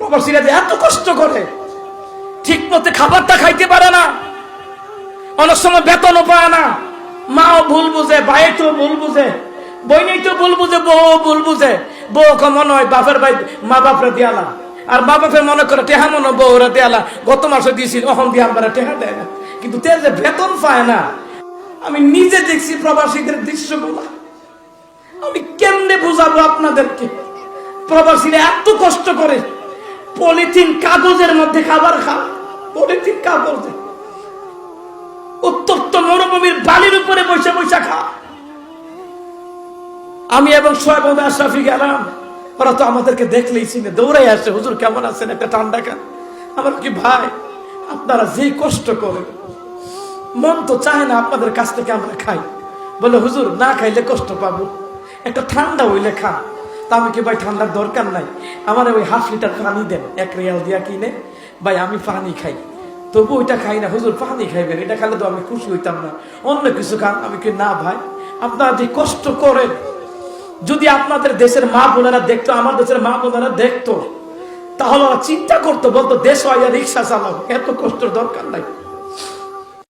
প্রবাসীরা যে এত কষ্ট করে, ঠিক মতো খাবারটা খাইতে পারে না, অনেক সময় বেতনও পায় না, মাও ভুল বুঝে, ভাই তো ভুল বুঝে, বইনেই তো ভুল বুঝে, বউ ভুল বুঝে, বউ মনে হয় বাপের ভাই মা বাপরে দিয়ালা, আর মা বাপের মনে করে টেহা মনে বউরা দেয়ালা, গত মাসে দিয়েছিল অহন দিয়ে আমরা টেহা দেয় না, কিন্তু তে যে বেতন পায় না। আমি নিজে দেখছি প্রবাসীদের দৃশ্যগুলো, আমি কেমনে বুঝাবো আপনাদেরকে? প্রবাসীরা এত কষ্ট করে পলিথিন কাগজের মধ্যে খাবার খায়, পলিথিন কাগজে, উত্তপ্ত মরুভূমির বালির উপরে বসে বসে খায়। আমি এবং শোয়েব আশরাফি গেলাম, ওরা তো আমাদেরকে দেখলেই চিনে, দৌড়াই আসে, হুজুর কেমন আছেন, একটা ঠান্ডা খান। আমার কি ভাই, আপনারা যে কষ্ট করেন, মন তো চায় না আপনাদের কাছ থেকে আমরা খাই। বলে হুজুর না খাইলে কষ্ট পাবো, একটা ঠান্ডা হইলে খা। তা আমি কি ভাই ঠান্ডার দরকার নাই, আমার ওই 1/2 লিটার পানি দেন, 1 রিয়াল দিয়া কিনে, ভাই আমি পানি খাই। তবু ওইটা খাই না, হুজুর পানি খাইবেন, এটা খাইলে তো আমি খুশি হইতাম না, অন্য কিছু খান। আমি কি না ভাই, আপনারা যে কষ্ট করেন, যদি আপনাদের দেশের মা বোনেরা দেখতো, আমার দেশের মা বোনেরা দেখতো, তাহলে ওরা চিন্তা করতো, বলতো দেশ হয় রিক্সা চালাও, এত কষ্টের দরকার নাই।